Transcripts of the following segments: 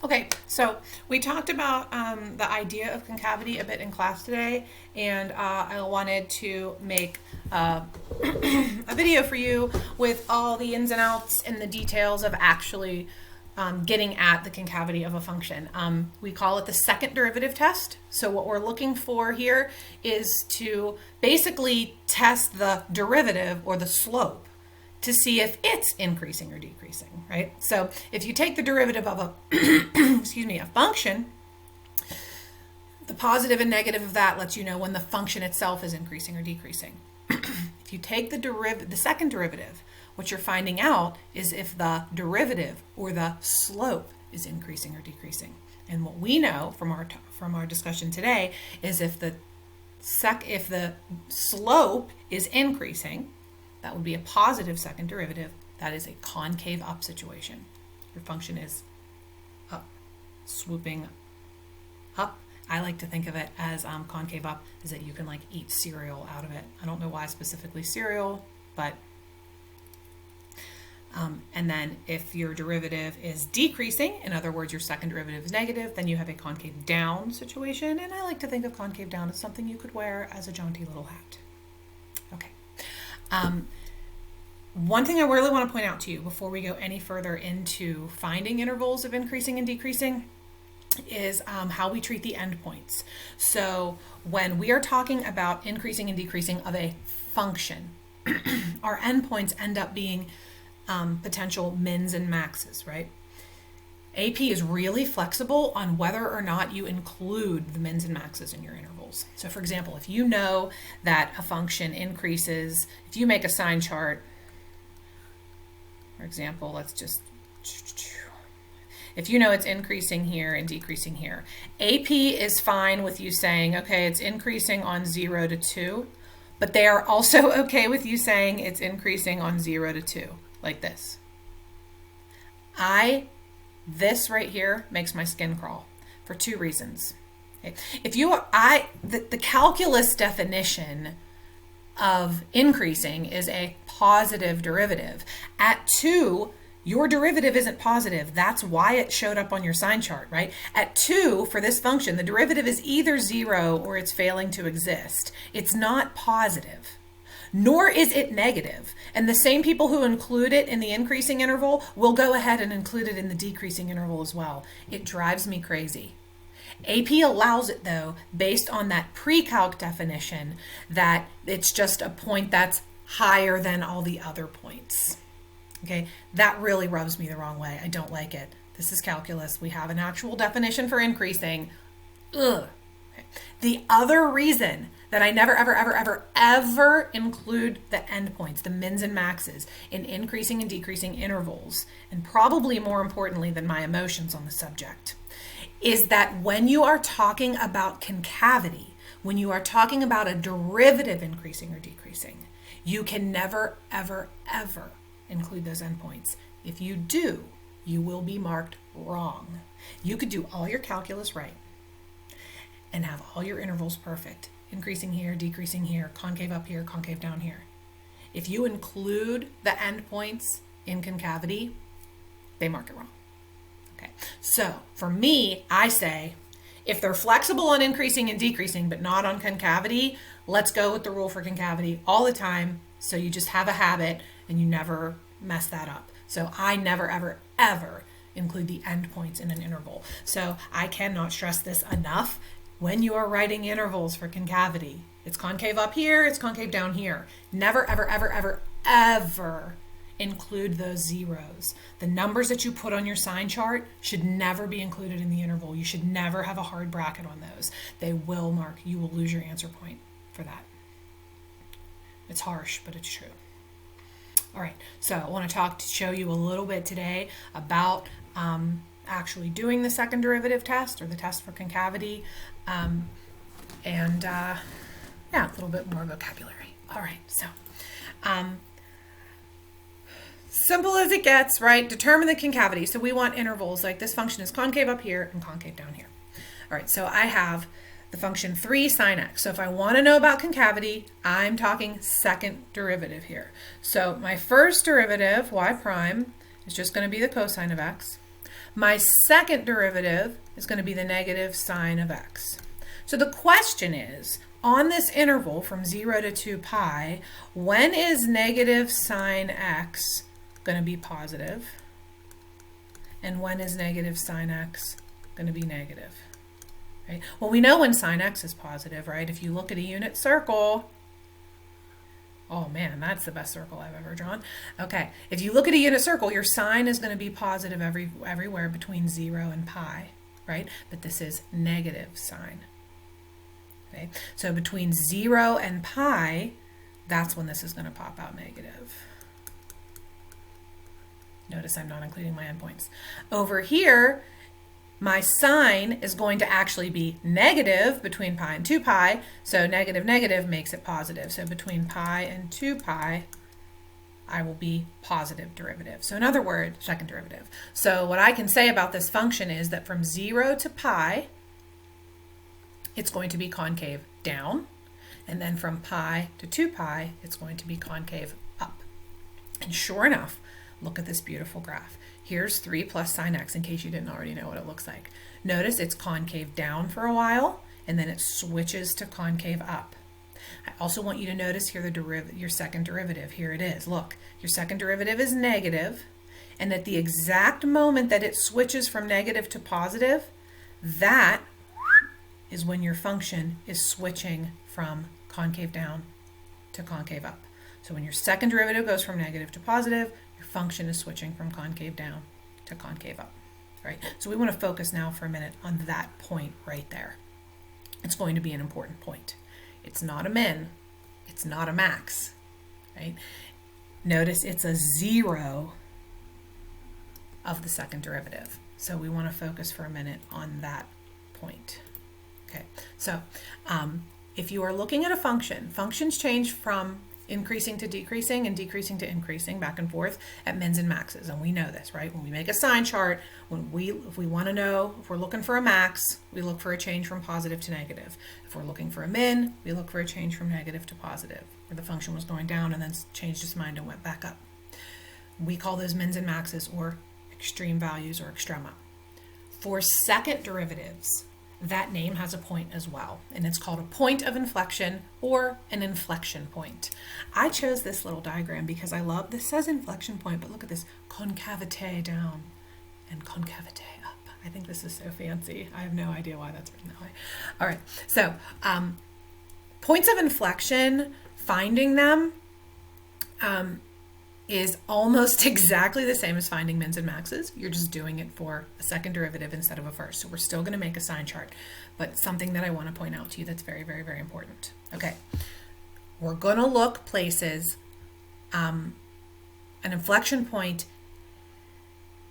Okay, so we talked about the idea of concavity a bit in class today, and I wanted to make a video for you with all the ins and outs and the details of actually getting at the concavity of a function. We call it the second derivative test. So what we're looking for here is to basically test the derivative or the slope to see if it's increasing or decreasing, right? So if you take the derivative of a, excuse me, a function, the positive and negative of that lets you know when the function itself is increasing or decreasing. If you take the second derivative, what you're finding out is if the derivative or the slope is increasing or decreasing. And what we know from our discussion today is if the slope is increasing, that would be a positive second derivative. That is a concave up situation. Your function is up, swooping up. I like to think of it as concave up, is that you can like eat cereal out of it. I don't know why specifically cereal, but and then if your derivative is decreasing, in other words, your second derivative is negative, then you have a concave down situation. And I like to think of concave down as something you could wear as a jaunty little hat. Okay. One thing I really want to point out to you before we go any further into finding intervals of increasing and decreasing is how we treat the endpoints. So when we are talking about increasing and decreasing of a function, our endpoints end up being potential mins and maxes, right? AP is really flexible on whether or not you include the mins and maxes in your intervals. So for example, if you know that a function increases, if you make a sign chart, for example, if you know it's increasing here and decreasing here, AP is fine with you saying, okay, it's increasing on 0 to 2, but they are also okay with you saying it's increasing on 0 to 2, like this. This right here makes my skin crawl for two reasons. Okay. The calculus definition of increasing is a positive derivative. At 2, your derivative isn't positive. That's why it showed up on your sign chart, right? At 2, for this function, the derivative is either 0 or it's failing to exist. It's not positive, nor is it negative. And the same people who include it in the increasing interval will go ahead and include it in the decreasing interval as well. It drives me crazy. AP allows it though, based on that pre-calc definition, that it's just a point that's higher than all the other points. Okay, that really rubs me the wrong way. I don't like it. This is calculus. We have an actual definition for increasing. Ugh. Okay. The other reason that I never, ever, ever, ever, ever include the endpoints, the mins and maxes, in increasing and decreasing intervals, and probably more importantly than my emotions on the subject, is that when you are talking about concavity, when you are talking about a derivative increasing or decreasing, you can never, ever, ever include those endpoints. If you do, you will be marked wrong. You could do all your calculus right and have all your intervals perfect. Increasing here, decreasing here, concave up here, concave down here. If you include the endpoints in concavity, they mark it wrong. Okay, so for me, I say, if they're flexible on increasing and decreasing, but not on concavity, let's go with the rule for concavity all the time. So you just have a habit and you never mess that up. So I never, ever, ever include the endpoints in an interval. So I cannot stress this enough. When you are writing intervals for concavity, it's concave up here, it's concave down here. Never, ever, ever, ever, ever include those zeros. The numbers that you put on your sign chart should never be included in the interval. You should never have a hard bracket on those. They will mark, you will lose your answer point for that. It's harsh, but it's true. All right, so I want to show you a little bit today about actually doing the second derivative test or the test for concavity, yeah, a little bit more vocabulary. All right, so simple as it gets, right? Determine the concavity. So we want intervals, like this function is concave up here and concave down here. All right, so I have the function 3 sine x. So if I want to know about concavity, I'm talking second derivative here. So my first derivative, y prime, is just going to be the cosine of x. My second derivative is going to be the negative sine of x. So the question is, on this interval from 0 to 2 pi, when is negative sine x going to be positive? And when is negative sine x going to be negative? Right? Well, we know when sine x is positive, right? If you look at a unit circle, oh man, that's the best circle I've ever drawn. Okay, if you look at a unit circle, your sine is going to be positive everywhere between 0 and pi, right? But this is negative sine. Okay, so between 0 and pi, that's when this is going to pop out negative. Notice I'm not including my endpoints. Over here, my sine is going to actually be negative between pi and 2 pi, so negative negative makes it positive. So between pi and 2 pi, I will be positive derivative. So in other words, second derivative. So what I can say about this function is that from 0 to pi, it's going to be concave down, and then from pi to 2 pi, it's going to be concave up. And sure enough, look at this beautiful graph. Here's 3 plus sine x, in case you didn't already know what it looks like. Notice it's concave down for a while, and then it switches to concave up. I also want you to notice here your second derivative. Here it is. Look, your second derivative is negative, and at the exact moment that it switches from negative to positive, that is when your function is switching from concave down to concave up. So when your second derivative goes from negative to positive, your function is switching from concave down to concave up, right? So we want to focus now for a minute on that point right there. It's going to be an important point. It's not a min, it's not a max, right? Notice it's a 0 of the second derivative. So we want to focus for a minute on that point. Okay, so if you are looking at a function, functions change from increasing to decreasing and decreasing to increasing back and forth at mins and maxes, and we know this, right? When we make a sign chart, if we want to know, if we're looking for a max, we look for a change from positive to negative. If we're looking for a min, we look for a change from negative to positive, where the function was going down and then changed its mind and went back up. We call those mins and maxes, or extreme values, or extrema. For second derivatives, that name has a point as well, and it's called a point of inflection or an inflection point. I chose this little diagram because I love, this says inflection point, but look at this, concavity down and concavity up. I think this is so fancy. I have no idea why that's written that way. All right, so points of inflection, finding them is almost exactly the same as finding mins and maxes. You're just doing it for a second derivative instead of a first. So we're still going to make a sign chart, but something that I want to point out to you that's very, very, very important. Okay, we're going to look places. An inflection point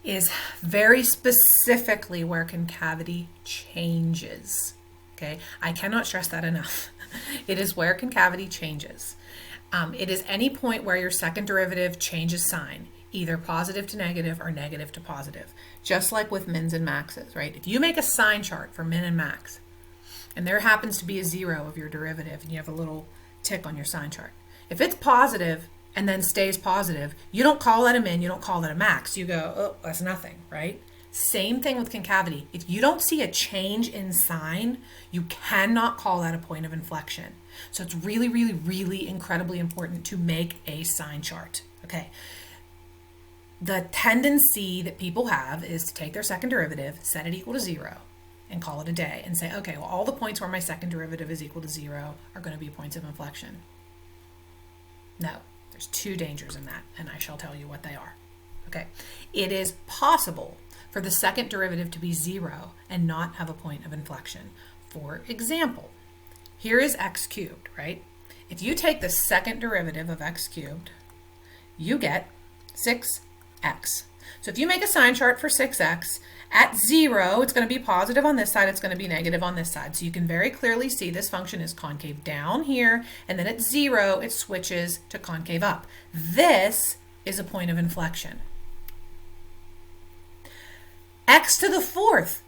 is very specifically where concavity changes. Okay, I cannot stress that enough. It is where concavity changes. It is any point where your second derivative changes sign, either positive to negative or negative to positive, just like with mins and maxes, right? If you make a sign chart for min and max, and there happens to be a 0 of your derivative, and you have a little tick on your sign chart, if it's positive and then stays positive, you don't call that a min, you don't call that a max. You go, oh, that's nothing, right? Same thing with concavity. If you don't see a change in sign, you cannot call that a point of inflection. So it's really, really, really incredibly important to make a sign chart. Okay. The tendency that people have is to take their second derivative, set it equal to 0, and call it a day, and say, okay, well, all the points where my second derivative is equal to 0 are going to be points of inflection. No, there's two dangers in that, and I shall tell you what they are. Okay. It is possible for the second derivative to be 0 and not have a point of inflection. For example, here is x cubed, right? If you take the second derivative of x cubed, you get 6x. So if you make a sign chart for 6x, at 0, it's going to be positive on this side, it's going to be negative on this side. So you can very clearly see this function is concave down here, and then at 0, it switches to concave up. This is a point of inflection. X to the 4th.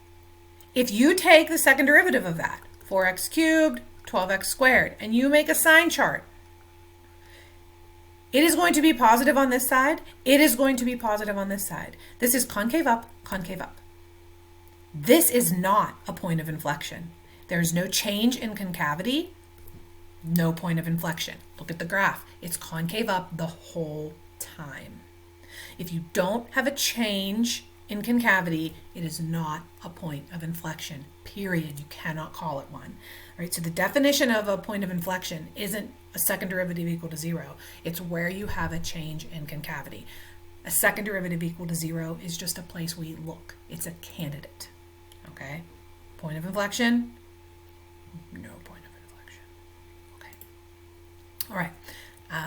If you take the second derivative of that, 4x cubed, 12x squared, and you make a sign chart, it is going to be positive on this side. It is going to be positive on this side. This is concave up, concave up. This is not a point of inflection. There's no change in concavity, no point of inflection. Look at the graph. It's concave up the whole time. If you don't have a change in concavity, it is not a point of inflection, period. You cannot call it one. All right, so the definition of a point of inflection isn't a second derivative equal to 0. It's where you have a change in concavity. A second derivative equal to 0 is just a place we look. It's a candidate. Okay? Point of inflection? No point of inflection. Okay. All right.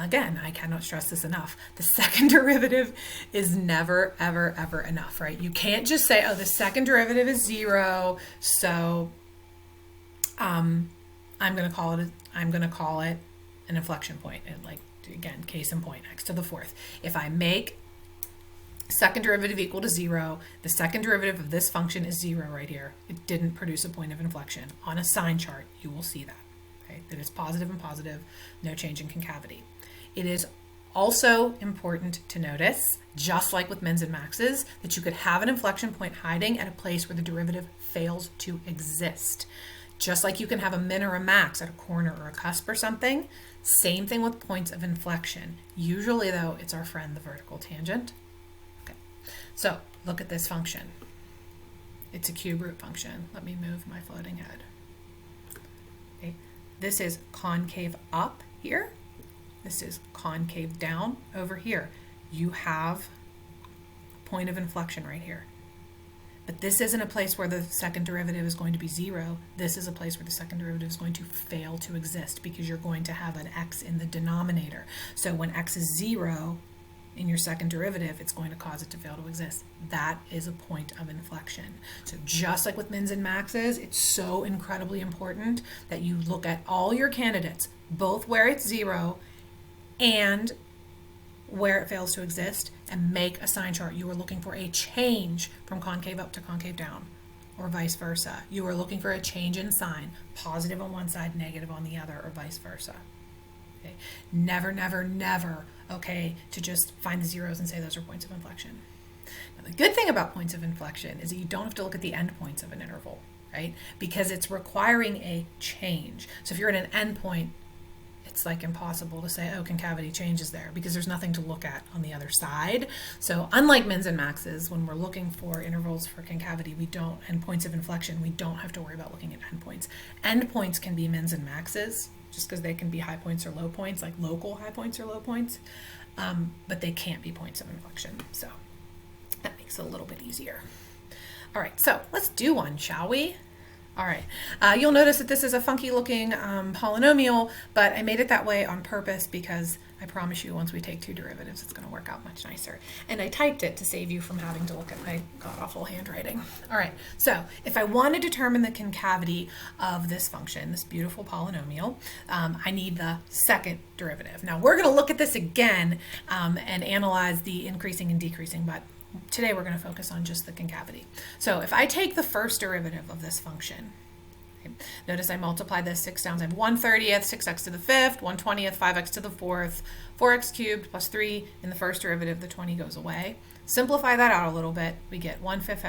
Again, I cannot stress this enough. The second derivative is never, ever, ever enough, right? You can't just say, oh, the second derivative is 0, so I'm going to call it an inflection point. And like, again, case in point, x to the fourth. If I make second derivative equal to 0, the second derivative of this function is 0 right here. It didn't produce a point of inflection. On a sign chart, you will see that, okay? That it's positive and positive, no change in concavity. It is also important to notice, just like with mins and maxes, that you could have an inflection point hiding at a place where the derivative fails to exist. Just like you can have a min or a max at a corner or a cusp or something, same thing with points of inflection. Usually, though, it's our friend, the vertical tangent. Okay, so look at this function. It's a cube root function. Let me move my floating head. Okay. This is concave up here. This is concave down over here. You have a point of inflection right here. But this isn't a place where the second derivative is going to be 0. This is a place where the second derivative is going to fail to exist because you're going to have an x in the denominator. So when x is 0 in your second derivative, it's going to cause it to fail to exist. That is a point of inflection. So just like with mins and maxes, it's so incredibly important that you look at all your candidates, both where it's 0 and where it fails to exist, and make a sign chart. You are looking for a change from concave up to concave down, or vice versa. You are looking for a change in sign, positive on one side, negative on the other, or vice versa. Okay. Never, never, never okay to just find the zeros and say those are points of inflection. Now, the good thing about points of inflection is that you don't have to look at the endpoints of an interval, right? Because it's requiring a change. So if you're at an endpoint, it's like impossible to say, oh, concavity changes there, because there's nothing to look at on the other side. So unlike mins and maxes, when we're looking for intervals for concavity, and points of inflection, we don't have to worry about looking at endpoints. Endpoints can be mins and maxes, just because they can be high points or low points, like local high points or low points, but they can't be points of inflection. So that makes it a little bit easier. All right, so let's do one, shall we? All right, you'll notice that this is a funky looking polynomial, but I made it that way on purpose because I promise you once we take two derivatives, it's going to work out much nicer. And I typed it to save you from having to look at my god-awful handwriting. All right, so if I want to determine the concavity of this function, this beautiful polynomial, I need the second derivative. Now we're going to look at this again and analyze the increasing and decreasing, but today we're going to focus on just the concavity. So if I take the first derivative of this function, okay, notice I multiply this 6 times. I have 1/30th, 6x to the 5th, 1/20th, 5x to the 4th, 4x cubed plus 3. In the first derivative, the 20 goes away. Simplify that out a little bit. We get 1/5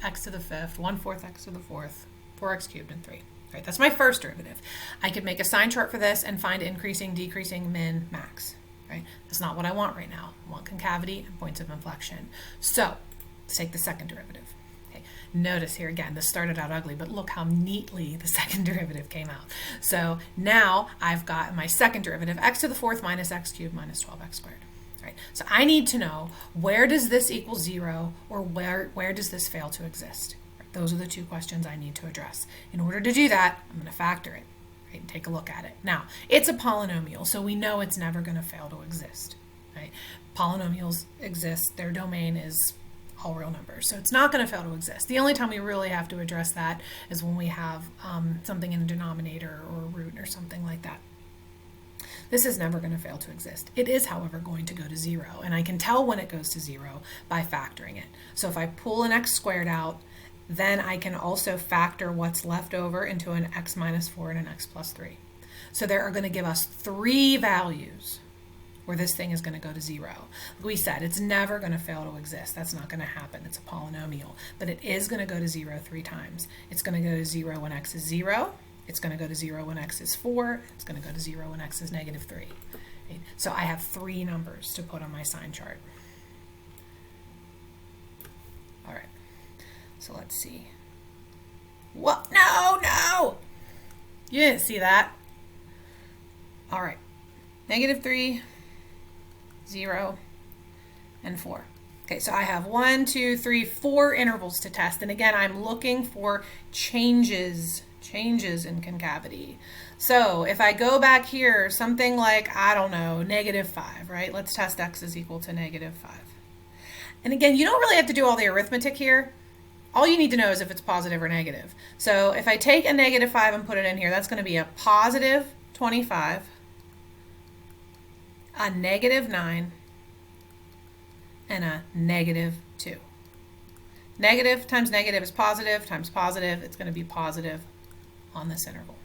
x to the 5th, 1/4 x to the 4th, 4x cubed, and 3. All right, that's my first derivative. I could make a sign chart for this and find increasing, decreasing, min, max. Right? That's not what I want right now. I want concavity and points of inflection. So let's take the second derivative. Okay. Notice here again, this started out ugly, but look how neatly the second derivative came out. So now I've got my second derivative, x to the 4th minus x cubed minus 12x squared. Right? So I need to know, where does this equal 0, or where does this fail to exist? Right? Those are the two questions I need to address. In order to do that, I'm going to factor it. Right, take a look at it. Now, it's a polynomial, so we know it's never going to fail to exist. Right? Polynomials exist. Their domain is all real numbers, so it's not going to fail to exist. The only time we really have to address that is when we have something in a denominator or a root or something like that. This is never going to fail to exist. It is, however, going to go to 0, and I can tell when it goes to 0 by factoring it. So if I pull an x squared out, then I can also factor what's left over into an x minus 4 and an x plus 3. So there are going to give us 3 values where this thing is going to go to 0. Like we said, it's never going to fail to exist. That's not going to happen. It's a polynomial. But it is going to go to 0 3 times. It's going to go to 0 when x is 0. It's going to go to 0 when x is 4. It's going to go to 0 when x is negative 3. Right? So I have 3 numbers to put on my sign chart. All right. So let's see. What? No, no! You didn't see that. All right. Negative 3, 0, and 4. Okay, so I have 1, 2, 3, 4 intervals to test. And again, I'm looking for changes in concavity. So if I go back here, something like, I don't know, negative 5, right? Let's test x is equal to negative 5. And again, you don't really have to do all the arithmetic here. All you need to know is if it's positive or negative. So if I take a negative 5 and put it in here, that's going to be a positive 25, a negative 9, and a negative 2. Negative times negative is positive times positive. It's going to be positive on this interval.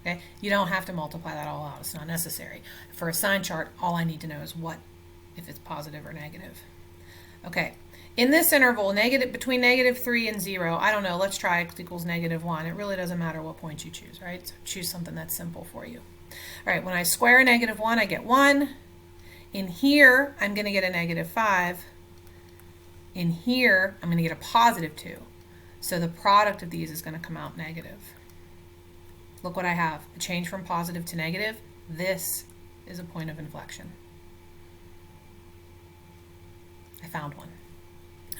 Okay? You don't have to multiply that all out. It's not necessary. For a sign chart, all I need to know is if it's positive or negative. Okay. In this interval, between negative 3 and 0, I don't know, let's try x equals negative 1. It really doesn't matter what point you choose, right? So choose something that's simple for you. All right, when I square a negative 1, I get 1. In here, I'm going to get a negative 5. In here, I'm going to get a positive 2. So the product of these is going to come out negative. Look what I have, a change from positive to negative. This is a point of inflection. I found one.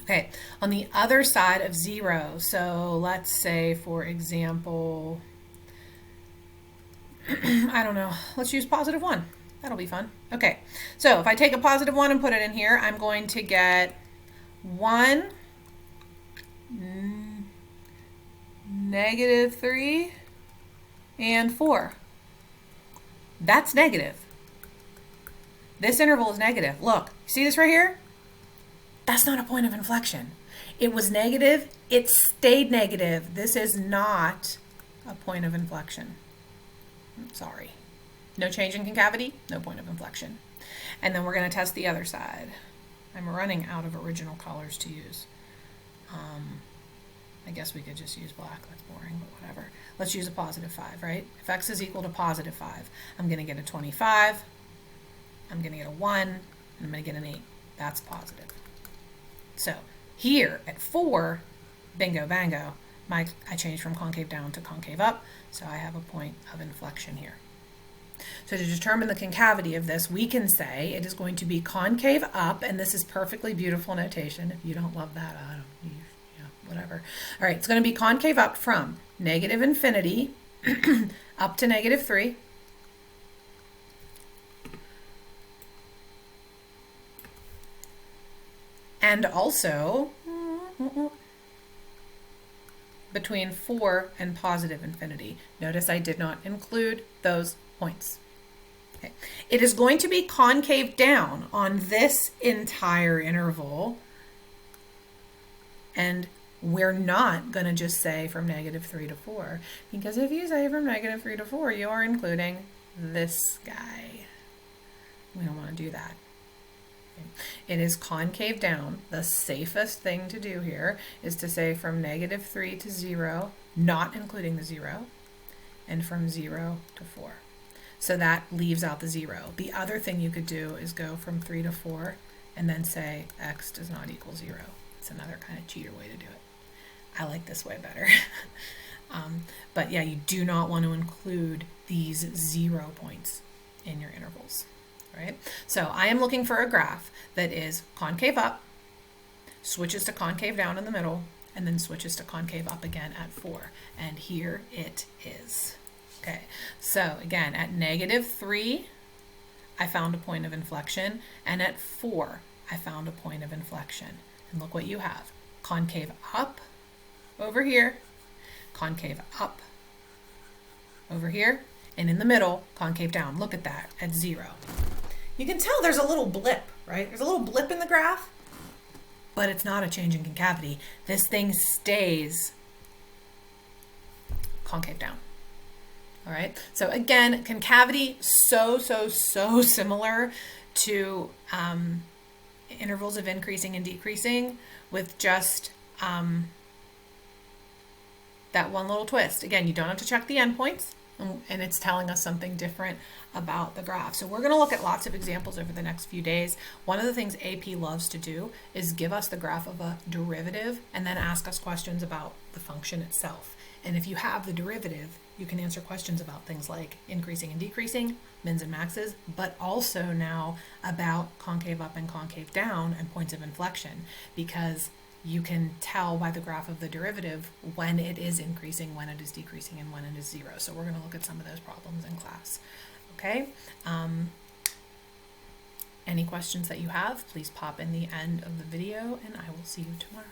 Okay, on the other side of 0, so let's say, for example, I don't know, let's use positive 1. That'll be fun. Okay, so if I take a positive 1 and put it in here, I'm going to get 1, negative 3, and 4. That's negative. This interval is negative. Look, see this right here? That's not a point of inflection. It was negative, it stayed negative. This is not a point of inflection. Sorry. No change in concavity, no point of inflection. And then we're going to test the other side. I'm running out of original colors to use. I guess we could just use black, that's boring, but whatever. Let's use a positive 5, right? If x is equal to positive 5, I'm going to get a 25, I'm going to get a 1, and I'm going to get an 8. That's positive. So here at 4, bingo bango, I changed from concave down to concave up, so I have a point of inflection here. So to determine the concavity of this, we can say it is going to be concave up, and this is perfectly beautiful notation. If you don't love that, I don't, whatever. All right, it's going to be concave up from negative infinity up to negative 3. And also between 4 and positive infinity. Notice I did not include those points. Okay. It is going to be concave down on this entire interval, and we're not going to just say from negative 3 to 4, because if you say from negative 3 to 4, you are including this guy. We don't want to do that. It is concave down. The safest thing to do here is to say from negative 3 to 0, not including the 0, and from 0 to 4. So that leaves out the 0. The other thing you could do is go from 3 to 4 and then say x does not equal 0. It's another kind of cheater way to do it. I like this way better. But yeah, you do not want to include these 0 points in your intervals. Right? So I am looking for a graph that is concave up, switches to concave down in the middle, and then switches to concave up again at 4. And here it is. Okay, so again, at negative 3, I found a point of inflection, and at 4, I found a point of inflection. And look what you have. Concave up over here, concave up over here, and in the middle, concave down. Look at that, at 0. You can tell there's a little blip, right? There's a little blip in the graph, but it's not a change in concavity. This thing stays concave down. All right, so again, concavity, so similar to intervals of increasing and decreasing with just that one little twist. Again, you don't have to check the endpoints, and it's telling us something different about the graph. So we're going to look at lots of examples over the next few days. One of the things AP loves to do is give us the graph of a derivative and then ask us questions about the function itself. And if you have the derivative, you can answer questions about things like increasing and decreasing, mins and maxes, but also now about concave up and concave down and points of inflection, because you can tell by the graph of the derivative when it is increasing, when it is decreasing, and when it is zero. So we're going to look at some of those problems in class. Okay? Any questions that you have, please pop in the end of the video, and I will see you tomorrow.